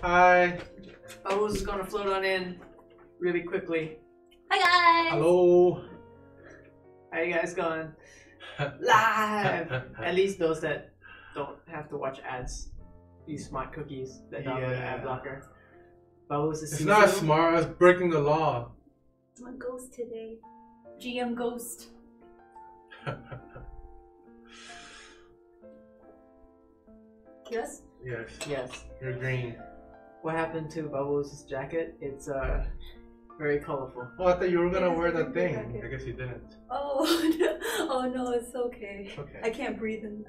Hi. Bubbles is gonna float on in really quickly. Hi guys! Hello. How you guys going? Live! At least those that don't have to watch ads. These smart cookies that download the ad blocker. Bubbles is It's not smart, it's breaking the law. I'm a ghost today. GM ghost. Yes? Yes. Yes. You're green. What happened to Bubbles' jacket? It's very colorful. Oh, I thought you were gonna It is wear a that green thing. jacket. I guess you didn't. Oh no. Oh no, it's okay. It's okay. I can't breathe in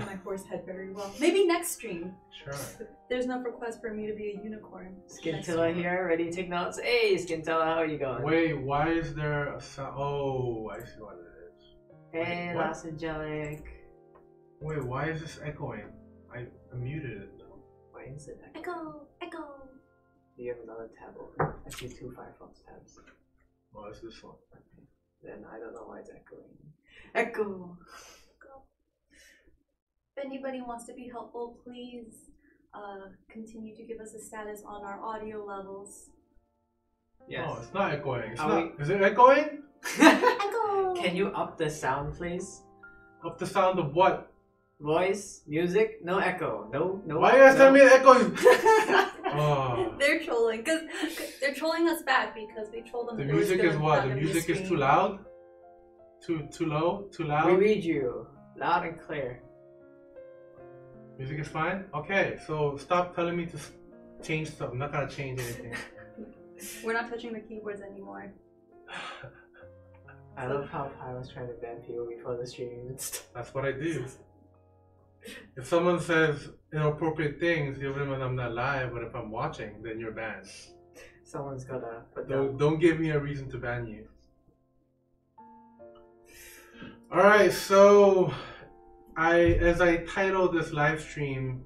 my horse head very well. Maybe next stream. Sure. There's enough request for me to be a unicorn. Skintilla here, ready to take notes. Hey Skintilla, how are you going? Wait, why is there a sound? Oh, I see what it is. Hey what? Los Angelic. Wait, why is this echoing? I muted it though. Why is it echo? Echo, echo. Do you have another tab open? I see 2 Firefox tabs. Oh, it's this one. Then I don't know why it's echoing. Echo! If anybody wants to be helpful, please continue to give us a status on our audio levels. Yes. Oh, it's not echoing. It's Are not. Is it echoing? Echo! Can you up the sound, please? Up the sound of what? Voice, music, no echo. No. Why are you guys telling me echoing? Oh. They're trolling because they're trolling us back because we trolled them. The that there was music is not what? The gonna be a music is stream. too loud? Too low? Too loud? We read you loud and clear. Music is fine? Okay, so stop telling me to change stuff. I'm not gonna change anything. We're not touching the keyboards anymore. I love how I was trying to ban people before the stream and stuff. That's what I do. If someone says inappropriate things, even when I'm not live, but if I'm watching, then you're banned. Someone's gotta put down. Don't give me a reason to ban you. Alright, so as I titled this live stream,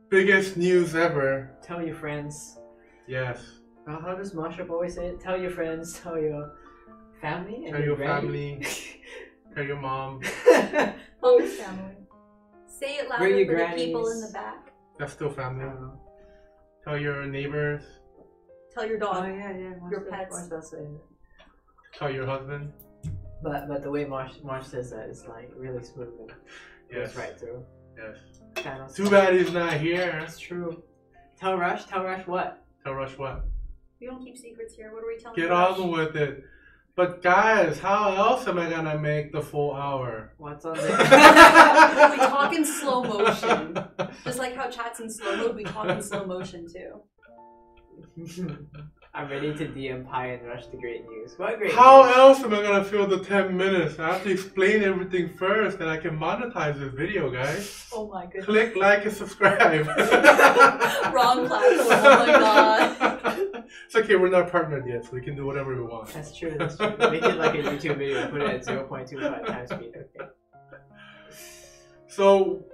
biggest news ever. Tell your friends. Yes. How does Marsha always say it? Tell your friends, tell your family, and Tell your ready. family. Tell your mom. Always family. Say it louder Bring your for the people in grannies. the back. That's still family. Tell your neighbors. Tell your dog. Oh yeah. Your pets. Marsh does say it. Tell your husband. But the way Marsh says that is like really smooth and Yes. goes right through. Yes. Kind of Too bad he's not here. That's true. Tell Rush what? Tell Rush what? We don't keep secrets here. What are we telling Get Rush? on with it. But guys, how else am I gonna make the full hour? What's on there? We talk in slow motion. Just like how chat's in slow mode, we talk in slow motion too. I'm ready to DM Pi and Rush the great news. What great How news? else am I gonna fill the 10 minutes? I have to explain everything first, and I can monetize this video, guys. Oh my goodness. Click like and subscribe. Wrong platform. Oh my god. It's okay, we're not partnered yet, so we can do whatever we want. That's true. Make it like a YouTube video. Put it at 0.25 times speed. Okay. So,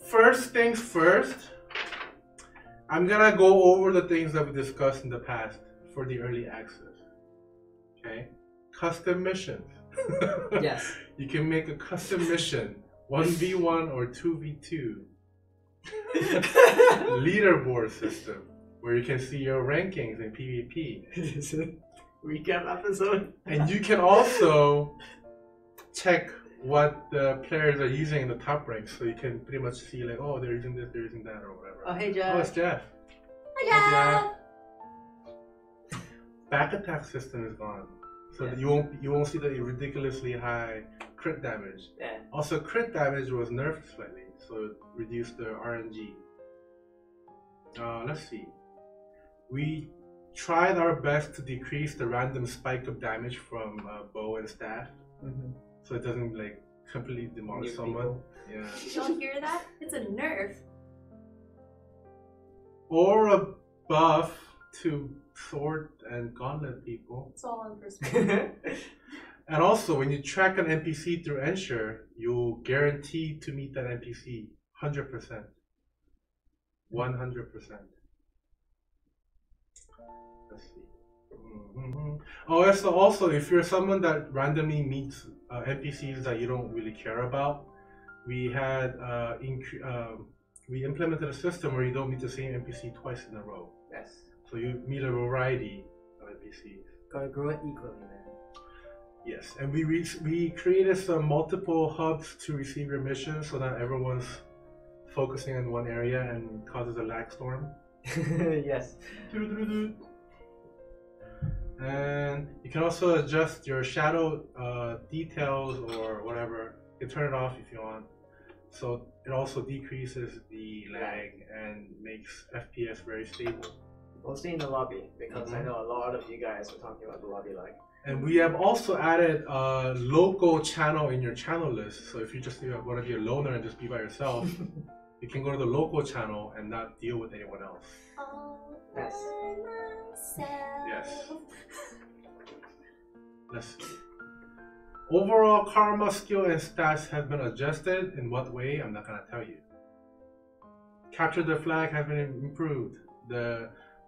first things first, I'm gonna go over the things that we discussed in the past for the early access. Okay? Custom missions. Yes. You can make a custom mission, 1v1 or 2v2. Leaderboard system, where you can see your rankings in PvP. Is it recap episode? And you can also check what the players are using in the top ranks, so you can pretty much see like, oh, they're using this, they're using that, or whatever. Oh, hey Oh, Jeff. it's Jeff. Hi, Jeff. Back attack system is gone, so Yeah. that you won't see the ridiculously high crit damage. Yeah. Also, crit damage was nerfed slightly, so it reduced the RNG. Let's see. We tried our best to decrease the random spike of damage from bow and staff, so it doesn't like completely demolish Nuke someone. people. Yeah. You don't hear that? It's a nerf. Or a buff to sword and gauntlet people. It's all in perspective. And also, when you track an NPC through Ensure, you'll guarantee to meet that NPC 100%. 100%. Let's see. Oh, also, if you're someone that randomly meets NPCs that you don't really care about, we we implemented a system where you don't meet the same NPC twice in a row. Yes. So you meet a variety of NPCs. Gotta grow it equally, man. Yes, and we created some multiple hubs to receive your missions so that everyone's focusing in one area and causes a lag storm. Yes. And you can also adjust your shadow details or whatever. You can turn it off if you want. So it also decreases the lag and makes FPS very stable. Mostly in the lobby, because I know a lot of you guys are talking about the lobby lag. And we have also added a local channel in your channel list. So if you just want to be a loner and just be by yourself, you can go to the local channel and not deal with anyone else. Yes. Yes. Let's see. Overall karma, skill, and stats have been adjusted. In what way? I'm not gonna tell you. Capture the flag has been improved.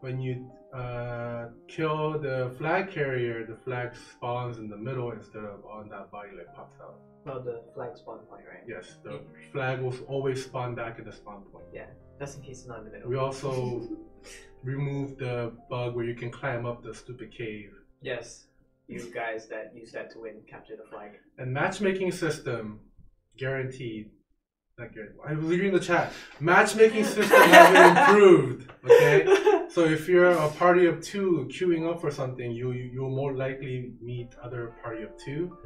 When you kill the flag carrier, the flag spawns in the middle instead of on that body, like pops out. Oh, the flag spawn point, right? Yes, the flag will always spawn back at the spawn point. Yeah, just in case it's not in the middle. We also removed the bug where you can climb up the stupid cave. Yes, you guys that use that to win capture the flag. And matchmaking system, guaranteed. Not guaranteed. I was reading the chat. Matchmaking system has been improved. Okay, so if you're a party of two queuing up for something, you'll more likely meet other party of two.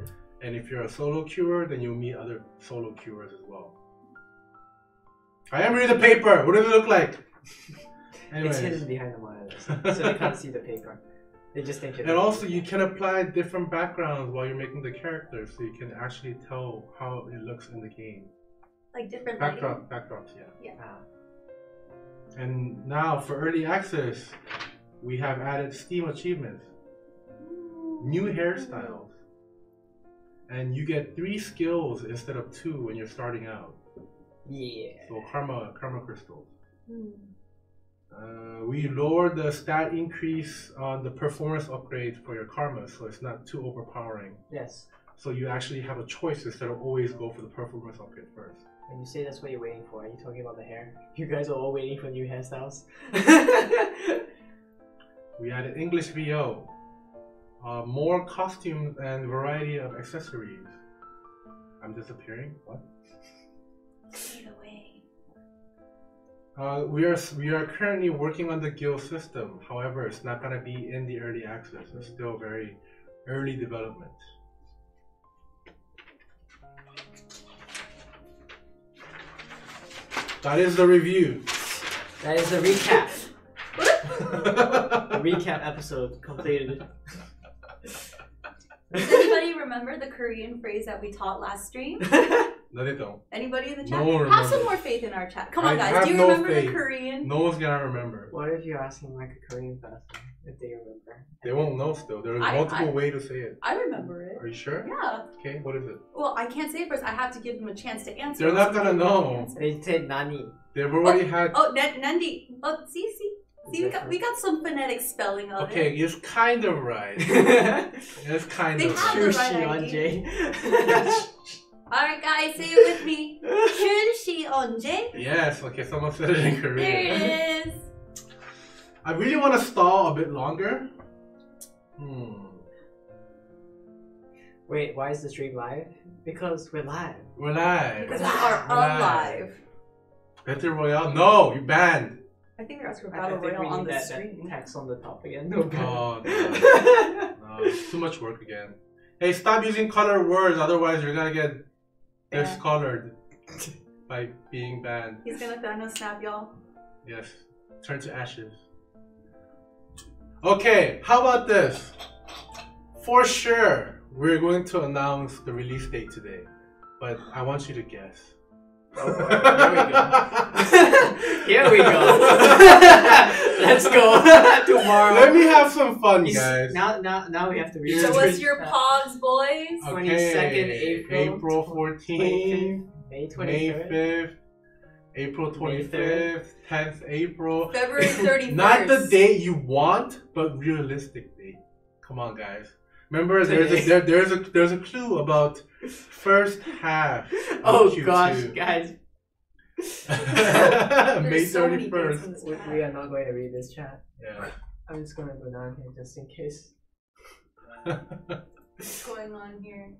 And if you're a solo queuer, then you'll meet other solo queuers as well. I am reading the paper. What does it look like? Anyways. It's hidden behind the monitor, so they can't see the paper. They just think it. And also, you can apply different backgrounds while you're making the characters, so you can actually tell how it looks in the game. Like different Backdrops, yeah. Yeah. And now for early access, we have added Steam achievements, new hairstyles, and you get 3 skills instead of 2 when you're starting out. Yeah. So karma crystals. We lowered the stat increase on the performance upgrades for your karma, so it's not too overpowering. Yes. So you actually have a choice instead of always go for the performance upgrade first. When you say that's what you're waiting for, are you talking about the hair? You guys are all waiting for new hairstyles. We added English VO, more costumes and variety of accessories. I'm disappearing. What? Fade away. We are currently working on the guild system. However, it's not gonna be in the early access. It's still very early development. That is the review. That is the recap. The recap episode completed. Does anybody remember the Korean phrase that we taught last stream? No, they don't. Anybody in the chat? No one Have some remembers. more faith in our chat. Come on, I guys. have Do you no remember faith. the Korean? No one's gonna remember. What if you're asking like a Korean person if they remember? They won't know still. There's I- multiple ways to say it. I remember it. Are you sure? Yeah. Okay, what is it? Well, I can't say it first. I have to give them a chance to answer. They're not else gonna they won't know. answer. They said nani. They've already had. Oh, Nandi. Oh, see, we got some phonetic spelling of Okay, it. it's kind of right. Sushi It's kind They of have right. the right on idea. Jay. Alright, guys, say it with me. 출시 언제? Yes, okay, someone said it in Korean. There it is. I really want to stall a bit longer. Wait, why is the stream live? Because we're live. We're live. Because we are We're live. alive. Battle Royale? No, you banned. I think we're asking for I Battle think we Royale on need the that stream. text on the top again. Oh, no, it's too much work again. Hey, stop using colored words, otherwise you're gonna get discolored by being banned. He's gonna Thanos snap, y'all. Yes, turn to ashes. Okay, how about this? For sure, we're going to announce the release date today, but I want you to guess. Oh, here we go. Let's go. Tomorrow. Let me have some fun, guys. Now we have to read. So what's your pogs, boys? 22nd April 14th, May May 23rd. 5th, April 25th, 10th April. February 31st. Not the date you want, but realistic date. Come on, guys. Remember, there's a clue about first half. Of Oh Q2. gosh, guys. May so many dates 31st. in this We chat. are not going to read this chat. Yeah. I'm just gonna go down here just in case. What's going on here?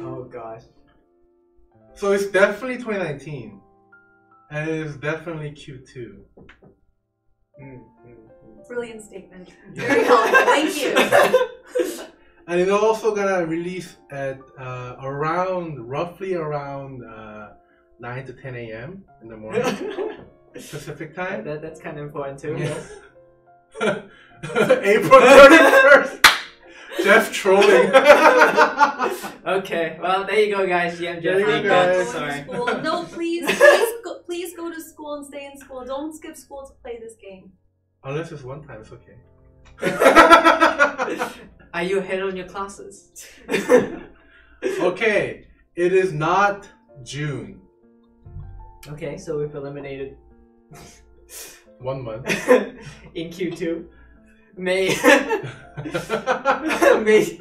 Oh gosh. So it's definitely 2019. And it is definitely Q2. Brilliant statement. Very helpful. Thank you. And it's also gonna release at roughly around 9 to 10 a.m. in the morning Pacific time. That's kind of important too. Yes. April 31st. Jeff trolling. Okay, well there you go, guys. Yeah, There you Jeff. go, I'm not guys. going Sorry. to school. No, please go to school and stay in school. Don't skip school to play this game. Unless it's one time, it's okay. Are you ahead on your classes? Okay, it is not June. Okay, so we've eliminated 1 month. in Q2. May. May.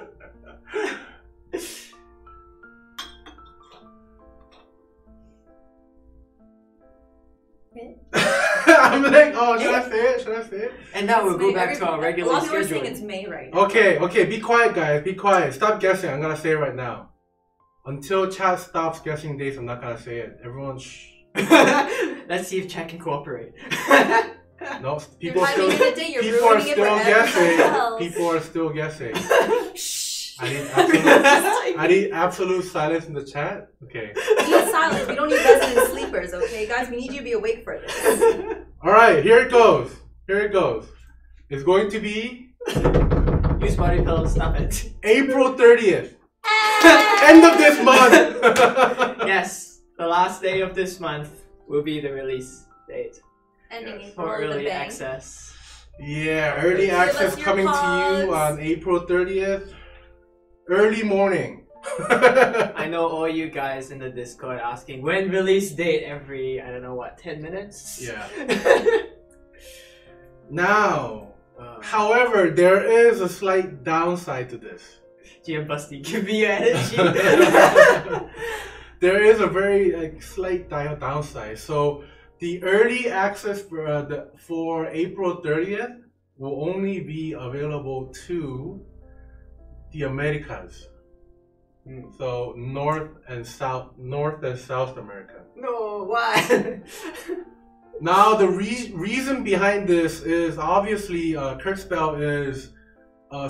I'm like, oh, should I say it? Should I say it? And now we'll It's go May. back to our A regular lot of people are saying schedule. it's May right now. Okay, be quiet, guys. Be quiet. Stop guessing. I'm gonna say it right now. Until chat stops guessing dates, I'm not gonna say it. Everyone, shh. Let's see if chat can cooperate. No, You're people timing still, it a day, you're people are ruining it still for everybody guessing. else. People are still guessing. Shh. I need absolute silence in the chat. Okay. We need silence. We don't need resident sleepers, okay? Guys, we need you to be awake for this. Alright, here it goes. Here it goes. It's going to be Use body pillow, stop it. April 30th. End of this month. Yes, the last day of this month will be the release date Ending Yes. April for with a early bang. access. Yeah, early Give access us your coming to you pause. on April 30th. Early morning. I know all you guys in the Discord asking when release date every, I don't know what, 10 minutes? Yeah. Now, however, there is a slight downside to this. GM Busty, give me your energy. There is a very slight downside. So the early access for April 30th will only be available to the Americas. So North and South America. No, why? Now the reason behind this is obviously KurtzPel is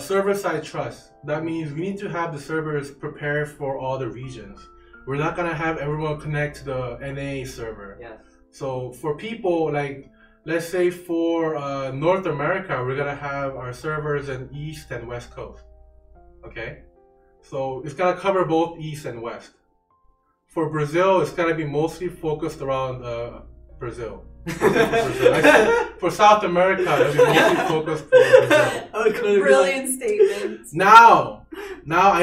server-side trust. That means we need to have the servers prepared for all the regions. We're not gonna have everyone connect to the NA server. Yes. So for people like, let's say for North America, we're gonna have our servers in East and West Coast. Okay? So it's gonna cover both East and West. For Brazil, it's gonna be mostly focused around Brazil. I said for South America, it'll be mostly focused for Brazil. Brilliant statement. Now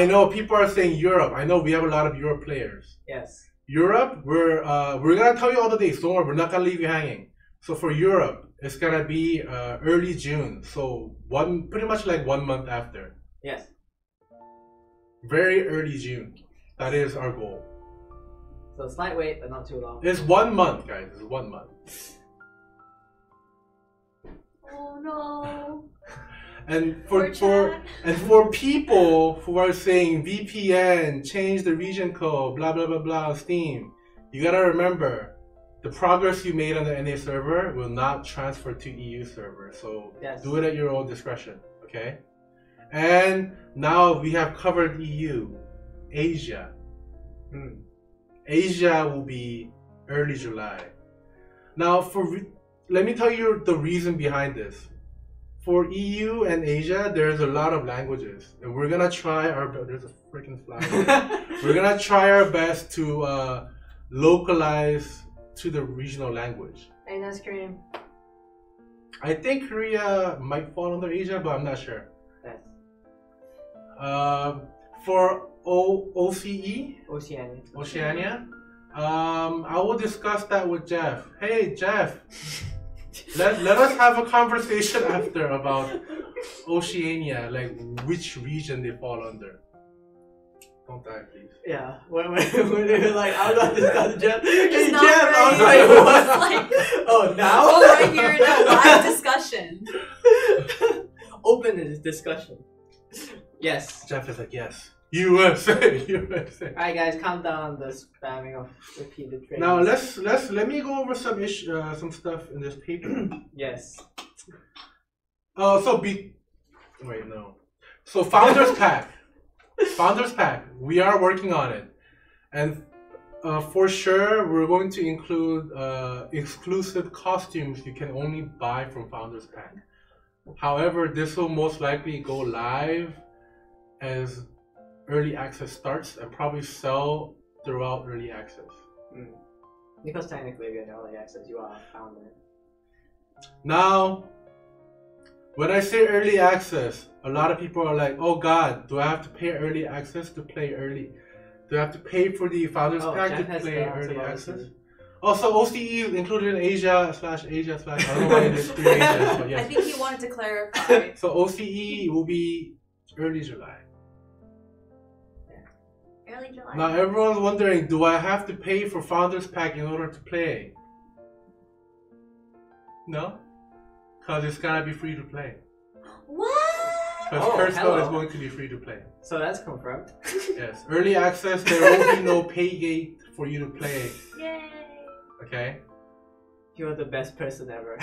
I know people are saying Europe. I know we have a lot of Europe players. Yes. Europe, we're gonna tell you all the dates. Don't worry, we're not gonna leave you hanging. So for Europe, it's gonna be early June. So pretty much like 1 month after. Yes. Very early June. That is our goal. So slight wait, but not too long. It's 1 month, guys. It's 1 month. Oh no. And Poor chat. for people who are saying VPN, change the region code, blah blah blah blah on Steam, you gotta remember the progress you made on the NA server will not transfer to EU server. So Yes. do it at your own discretion, okay? And now we have covered EU, Asia. Asia will be early July. Now, let me tell you the reason behind this. For EU and Asia, there's a lot of languages, and we're gonna try our best. There's a freaking flag. We're gonna try our best to localize to the regional language. And ice cream. I think Korea might fall under Asia, but I'm not sure. Yes. For OCE, Oceania. I will discuss that with Jeff. Hey Jeff, let us have a conversation after about Oceania, like which region they fall under. Don't die, please. Yeah, when they were like, I'm not discussing Jeff. Hey, just Jeff! not I was ready. like, what? Like, Oh, now? oh, right here in a live discussion. Open this discussion. Yes. Jeff is like, yes. USA, USA. Alright, guys, calm down the spamming of repeated trades. Now let me go over some stuff in this paper. Yes. So Founders Pack. Founders Pack. We are working on it. And for sure, we're going to include exclusive costumes you can only buy from Founders Pack. However, this will most likely go live as early access starts and probably sell throughout early access. Because technically, if you're in early access, you are a founder. Now, when I say early access, a lot of people are like, oh God, do I have to pay early access to play early? Do I have to pay for the Founders Pack to play early access? Also, OCE is included in Asia slash, I don't know why it's three Asias, but yes. I think he wanted to clarify. So OCE will be early July. Early July. Now everyone's wondering, do I have to pay for Founders Pack in order to play? No? Because it's gotta be free to play. What? Because KurtzPel is going to be free to play. So that's confirmed. Yes. Early access, there will be no pay gate for you to play. Yay. Okay? You're the best person ever.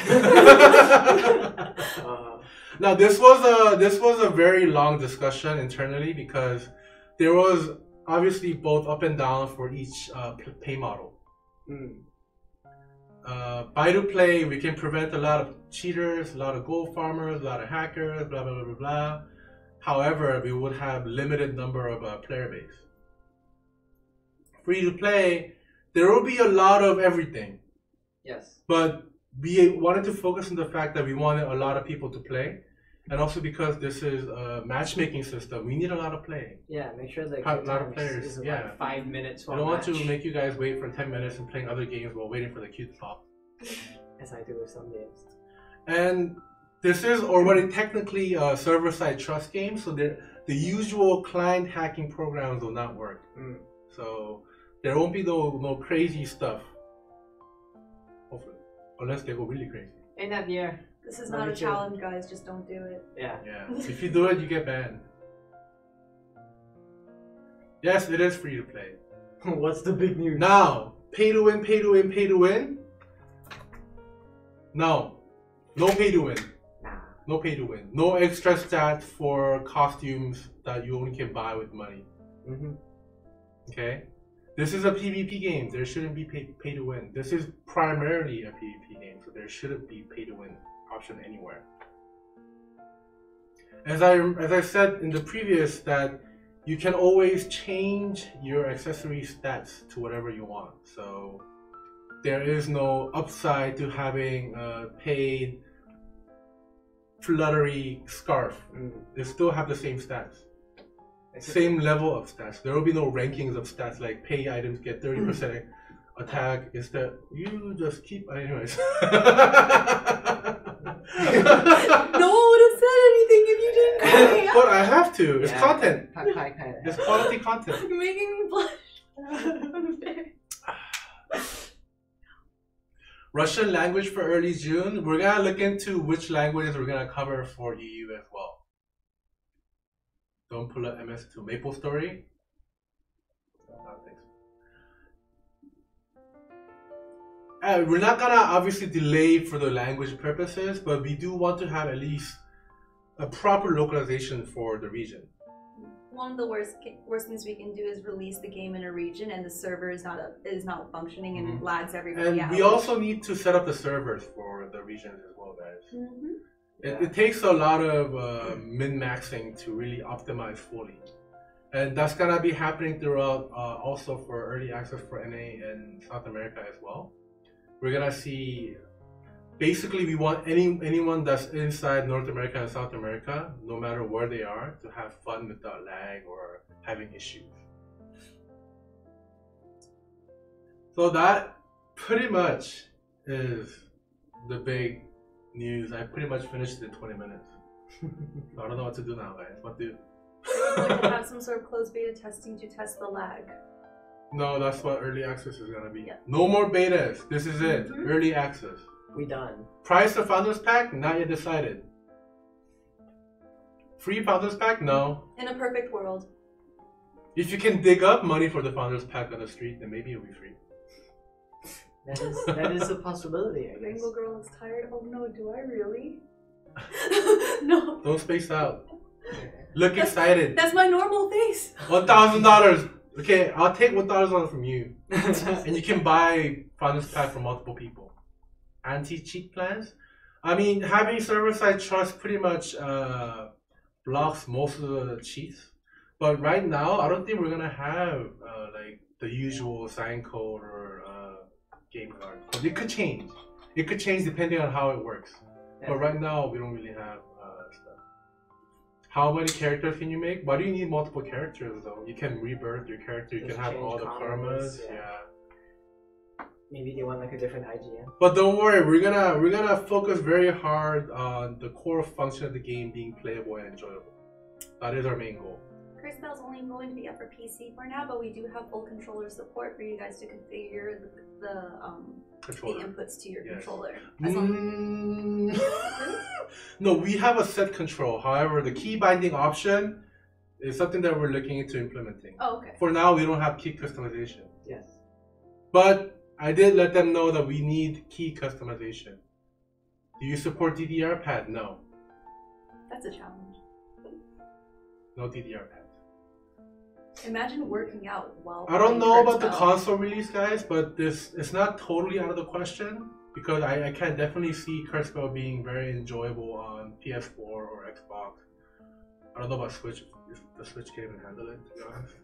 Now this was a very long discussion internally because there was obviously both up and down for each pay model. Buy to play, we can prevent a lot of cheaters, a lot of gold farmers, a lot of hackers, blah blah blah blah blah. However, we would have limited number of player base. Free to play, there will be a lot of everything. Yes. But we wanted to focus on the fact that we wanted a lot of people to play. And also because this is a matchmaking system, we need a lot of play. Yeah, make sure that A lot of players, is yeah. like 5 minutes for I don't a want match, to make you guys wait for 10 minutes and playing other games while waiting for the queue to pop. as I do with some games. And this is already technically a server-side trust game, so the usual client hacking programs will not work. So there won't be no crazy stuff. Hopefully. Unless they go really crazy. Ain't that year? This is not a challenge, guys. Just don't do it. Yeah. Yeah. If you do it, you get banned. Yes, it is free to play. What's the big news? Now, pay to win, pay to win, pay to win. No. No pay to win. Nah. No pay to win. No extra stats for costumes that you only can buy with money. Okay? This is a PvP game. There shouldn't be pay to win. This is primarily a PvP game, so there shouldn't be pay to win option anywhere. As I said in the previous, that you can always change your accessory stats to whatever you want. So there is no upside to having a paid fluttery scarf. They still have the same stats. Same level of stats. There will be no rankings of stats like pay items get 30% attack. Instead, you just keep. Anyways. No one would have said anything if you didn't call me out. But I have to. It's content. Kinda. It's quality content. You're making me blush. Russian language for early June. We're gonna look into which languages we're gonna cover for EU as well. Don't pull up MS2 MapleStory. We're not gonna obviously delay for the language purposes, but we do want to have at least a proper localization for the region. One of the worst things we can do is release the game in a region and the server is not functioning and it lags everybody out. And we also need to set up the servers for the regions as well, guys. It takes a lot of min-maxing to really optimize fully. And that's gonna be happening throughout also for early access for NA and South America as well. We're gonna see, basically we want anyone that's inside North America and South America, no matter where they are, to have fun without lag or having issues. So that pretty much is the big news. I pretty much finished it in 20 minutes. So I don't know what to do now, guys. What do? possibly to have some sort of closed beta testing to test the lag. No, that's what early access is gonna be. Yeah. No more betas. This is it. Mhm. Early access. We done. Price of Founders Pack? Not yet decided. Free Founders Pack? No. In a perfect world. If you can dig up money for the Founders Pack on the street, then maybe it'll be free. That is a possibility, I guess. Rainbow Girl looks tired. Oh no, do I really? No. Don't space out. Look excited. That's my normal face. $1,000. Okay, I'll take $1,000 from you. And you can buy Founders Pack for multiple people. Anti-cheat plans? I mean, having server-side trust pretty much blocks most of the cheats. But right now, I don't think we're gonna have like the usual sign code or game card. But it could change. It could change depending on how it works. Yeah. But right now, we don't really have stuff. How many characters can you make? Why do you need multiple characters though? You can rebirth your character. You Just can have change all the karmas. yeah. Yeah. Maybe they want like a different IGN. But don't worry, we're gonna focus very hard on the core function of the game being playable and enjoyable. That is our main goal. KurtzPel's only going to be up for PC for now, but we do have full controller support for you guys to configure the Controller. inputs to your Yes. controller. As long No, we have a set control. However, the key binding option is something that we're looking into implementing. Oh, okay. For now, we don't have key customization. Yes. But I did let them know that we need key customization. Do you support DDR pad? No. That's a challenge. No DDR pad. Imagine working out while I don't playing know about the KurtzPel. console release, guys, but this it's not totally out of the question because I can definitely see KurtzPel being very enjoyable on PS4 or Xbox. I don't know about Switch. If the Switch can even handle it, to be honest.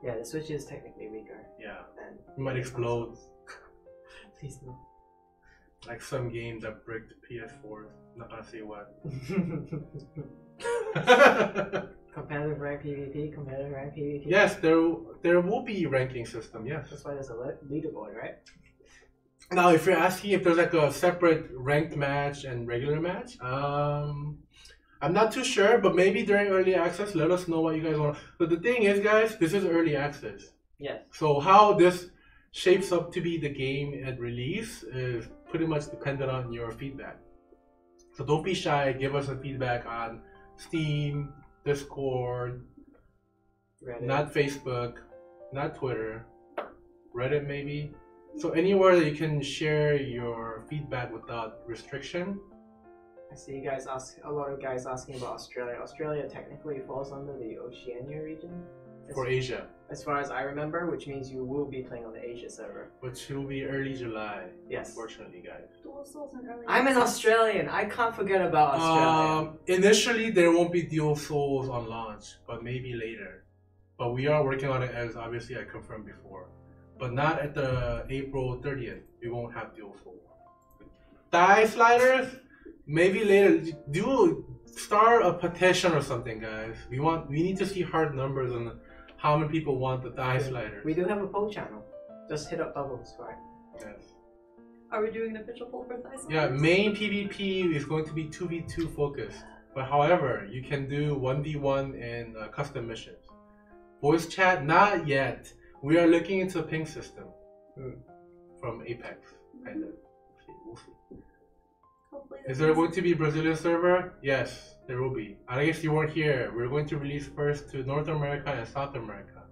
Yeah, the Switch is technically weaker Yeah, than it might explode Please no. like some game that bricked PS4. Not gonna say what. Competitive rank PvP, competitive rank PvP. Yes, there will be ranking system. Yes. That's why there's a leaderboard, right? Now, if you're asking if there's like a separate ranked match and regular match, I'm not too sure, but maybe during early access, let us know what you guys want. But the thing is, guys, this is early access. Yes. So how this shapes up to be the game at release is pretty much dependent on your feedback. So don't be shy. Give us a feedback on Steam, Discord, Reddit. not Facebook, not Twitter, Reddit maybe. So anywhere that you can share your feedback without restriction. I see you guys a lot of guys asking about Australia. Australia technically falls under the Oceania region. For Asia, As far as I remember, which means you will be playing on the Asia server. which will be early July. Yes. Unfortunately, guys. Dual Souls and early I'm an access. Australian. I can't forget about Australia. Initially, there won't be Dual Souls on launch, but maybe later. But we are working on it, as obviously I confirmed before. But not at the April 30th. We won't have Dual Souls. Die sliders? Maybe later. Do start a petition or something, guys. We need to see hard numbers on how many people want the die sliders. We do have a poll channel. Just hit up Bubbles for it. Yes. Are we doing an official poll for Thighs? Yeah, main PvP is going to be 2v2 focused. But however, you can do 1v1 in custom missions. Voice chat, not yet. We are looking into the ping system from Apex, kind of. We'll see. Hopefully Is there going to be a Brazilian server? Yes, there will be. I guess you weren't here. We're going to release first to North America and South America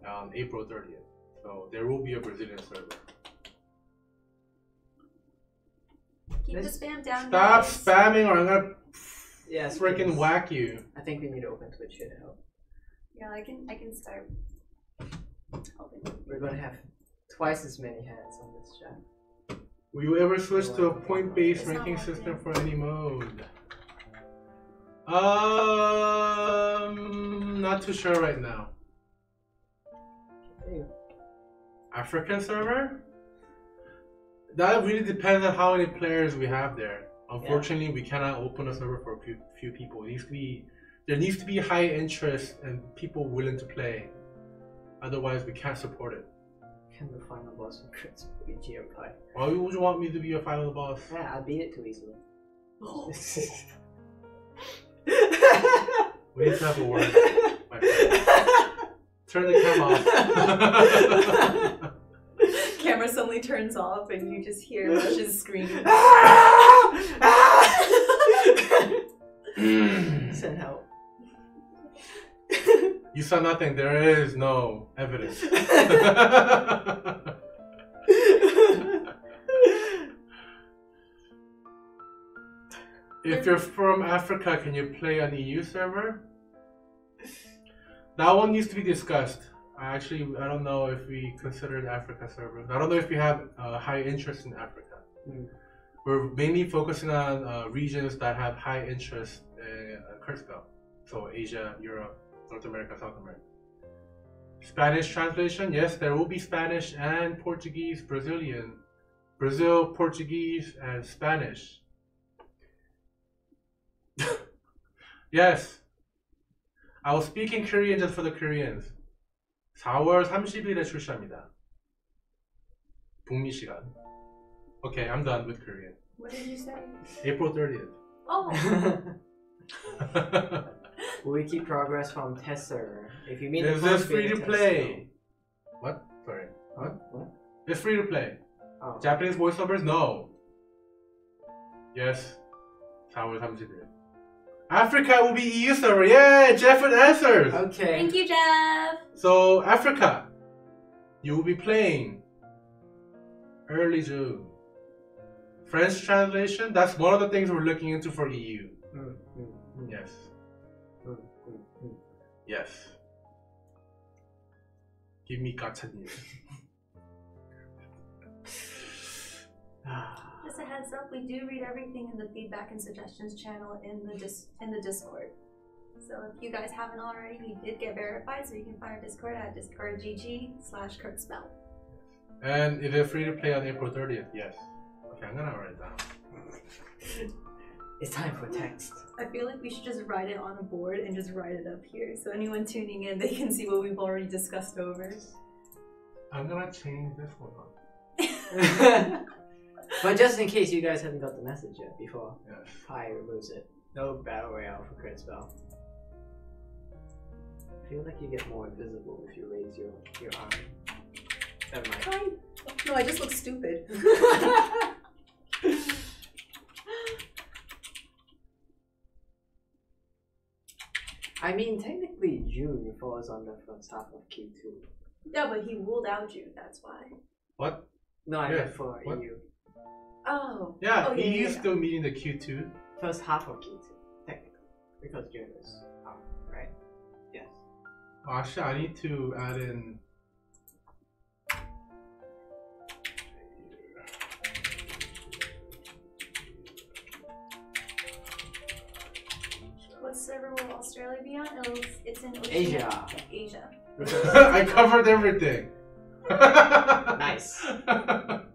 on April 30th. So there will be a Brazilian server. Keep the spam down. Stop guys. spamming or I'm gonna Yes, freaking please. whack you. I think we need to open Twitch here to help. Yeah, I can start. helping. We're gonna have twice as many hands on this chat. Will you ever switch to a point-based It's not ranking working. system for any mode? Not too sure right now. Hey, African server? That really depends on how many players we have there. Unfortunately, we cannot open a server for a few people. There needs to be high interest and people willing to play. Otherwise, we can't support it. can the final boss of KurtzPel be GeoPie? Why would you want me to be a final boss? Yeah, I beat it too easily. We need to have a word. my friend. Turn the camera off. Camera suddenly turns off and you just hear Rush's screaming. Send help. You saw nothing. There is no evidence. If you're from Africa, can you play on EU server? That one needs to be discussed. I don't know if we considered Africa servers. I don't know if we have high interest in Africa. We're mainly focusing on regions that have high interest in KurtzPel. So Asia, Europe, North America, South America. Spanish translation, yes, there will be Spanish and Portuguese, Brazilian. Brazil, Portuguese, and Spanish. Yes. I will speak in Korean just for the Koreans. 4월 30일에 출시합니다. 북미 시간. Okay, I'm done with Korean. What did you say? April 30th. Oh. We keep progress from test server. If you mean Is this free to play? What? Sorry. What? It's free to play. Oh. Japanese voiceovers? No. Yes. 4월 30일. Africa will be EU server. Yeah, Jeff with answers. Okay. Thank you, Jeff. So Africa, you will be playing early June. French translation, that's one of the things we're looking into for EU. Yes. Yes. Give me gacha news. Just a heads up, we do read everything in the feedback and suggestions channel in the Discord. So if you guys haven't already, we did get verified, so you can find our Discord at discord.gg/KurtzPel. And it is free to play on April 30th, yes. Okay, I'm gonna write it down. It's time for text. I feel like we should just write it on a board and just write it up here, so anyone tuning in, they can see what we've already discussed over. I'm gonna change this one. But just in case you guys haven't got the message yet before Yes. Pi removes it. No battle royale for KurtzPel. I feel like you get more invisible if you raise your arm. Never mind. Fine. No, I just look stupid. I mean, technically June falls on the first half of Q2. Yeah, but he ruled out June, that's why. What? No, I Yeah, meant for what? EU. Oh. Yeah, Oh, yeah, EU's yeah. still meeting the Q2. First half of Q2, technically. Because June is out, right? Yes. Oh, actually, I need to add in. What server will Australia be on? It's in Asia. Asia. I covered everything. Nice.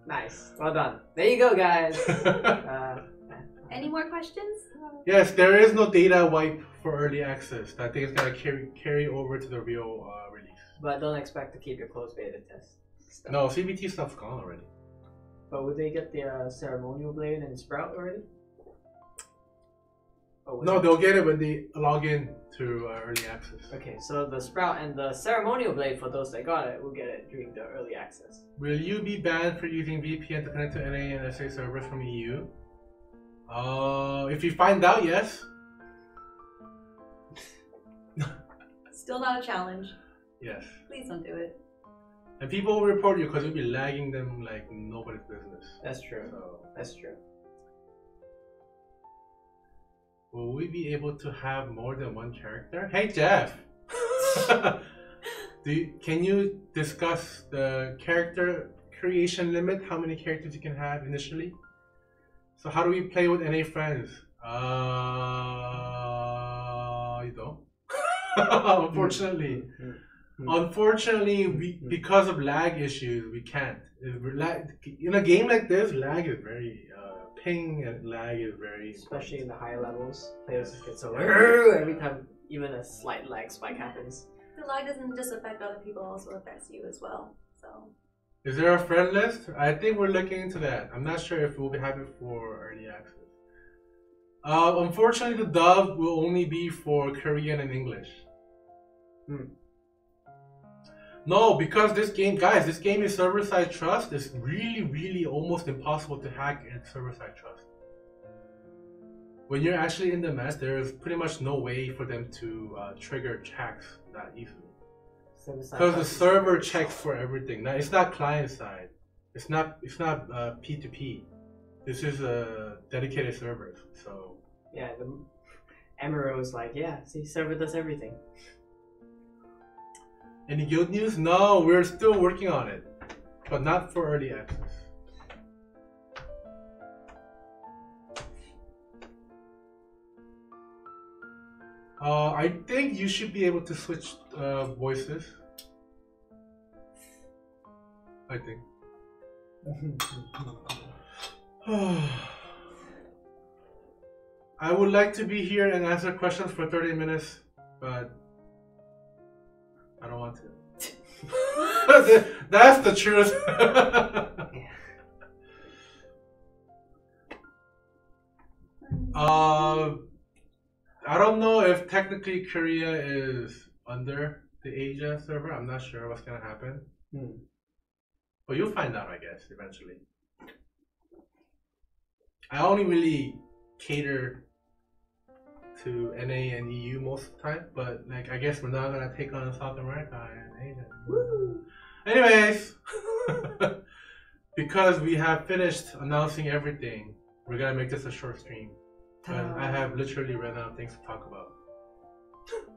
Nice. Well done. There you go, guys. Any more questions? Yes, there is no data wipe for early access. I think it's gonna carry over to the real release. But don't expect to keep your closed beta test stuff. No, CBT stuff's gone already. But would they get the ceremonial blade and sprout already? Oh, No, they'll get it when they log in to early access. Okay, so the sprout and the ceremonial blade for those that got it will get it during the early access. Will you be banned for using VPN to connect to NA and SA servers from EU? If you find out, yes. Still not a challenge. Yes. Please don't do it. And people will report you because you'll be lagging them like nobody's business. That's true. So, That's true. will we be able to have more than one character? Hey Jeff! Can you discuss the character creation limit? How many characters you can have initially? So how do we play with NA friends? You don't? Unfortunately. Unfortunately, because of lag issues, we can't. In a game like this, lag is very ping and lag is very Especially in the higher levels, players get so every time even a slight lag spike happens. The lag doesn't just affect other people, also affects you as well. So Is there a friend list? I think we're looking into that. I'm not sure if we'll be having it for early access. Unfortunately, the dub will only be for Korean and English. No, because this game, guys, this game is server-side trust. It's really, really almost impossible to hack in server-side trust. When you're actually in the mess, there's pretty much no way for them to trigger checks that easily. Because the server checks for everything. Now, it's not client-side. It's not P2P. This is a dedicated server. So yeah, the Emerald was like, yeah, see, server does everything. Any good news? No, we're still working on it, but not for early access. I think you should be able to switch voices. I think. I would like to be here and answer questions for 30 minutes, but I don't want to. That's the truth. I don't know if technically Korea is under the Asia server. I'm not sure what's gonna happen. But you'll find out, I guess, eventually. I only really cater to NA and EU most of the time, but like I guess we're not gonna take on South America and Asia. Woo! Anyways, because we have finished announcing everything, we're gonna make this a short stream. But I have literally ran out of things to talk about.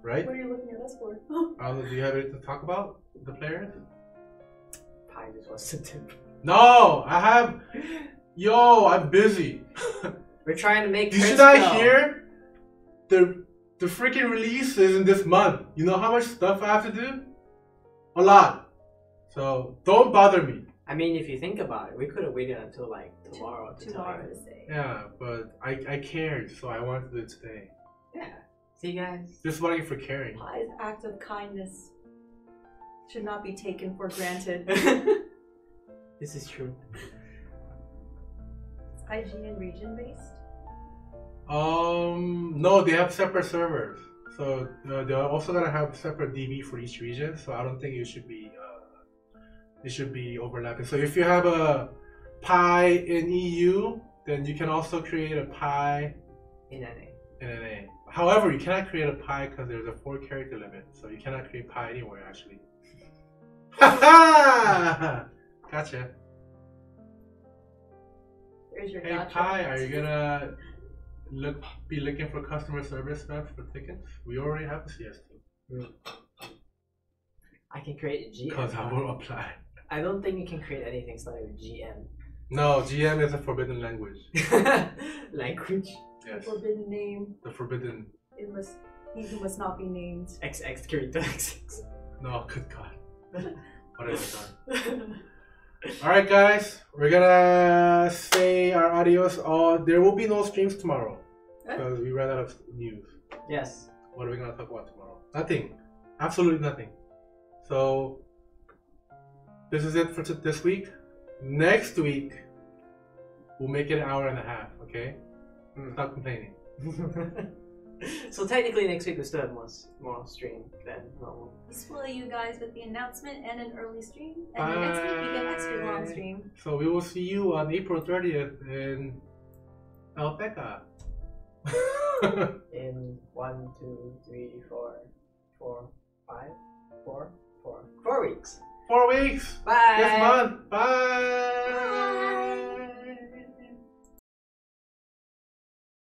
Right? What are you looking at us for? Do you have anything to talk about? The players? Pi just wants to tip. No, I have. Yo, I'm busy. We're trying to make. Did you not hear? The freaking release is in this month. You know how much stuff I have to do? A lot. So don't bother me. I mean, if you think about it, we could have waited until like tomorrow to tell you. To say. Yeah, but I cared, so I wanted to do it today. Yeah. See, guys. Just waiting for caring. Pi's act of kindness should not be taken for granted. This is true. Is IGN region based? No, they have separate servers. So they're also gonna have separate DB for each region. So I don't think it should be overlapping. So if you have a Pi in EU, then you can also create a Pi In NA. in NA. However, you cannot create a Pi because there's a 4-character limit. So you cannot create Pi anywhere actually. Haha! Gotcha. There's your Hey gotcha. Pi, are you gonna be looking for customer service reps for tickets? We already have a CS team. I can create a GM. Because I will apply. I don't think you can create anything starting with GM. No, GM is a forbidden language. Language. Yes. Forbidden name. The forbidden. He who must not be named. XX character XX. No, good God. What have I done? Alright guys, we're gonna say our adios. There will be no streams tomorrow. Because we ran out of news. Yes. What are we gonna talk about tomorrow? Nothing. Absolutely nothing. So this is it for this week. Next week we'll make it an hour and a half, okay? Stop complaining. So technically next week we still have more stream than normal. We spoil you guys with the announcement and an early stream. And then next week we get extra long stream. So we will see you on April 30th in Alpaca. In 1, 2, 3, 4, 5, 4 weeks. 4 weeks. Bye. This month. Bye. Bye.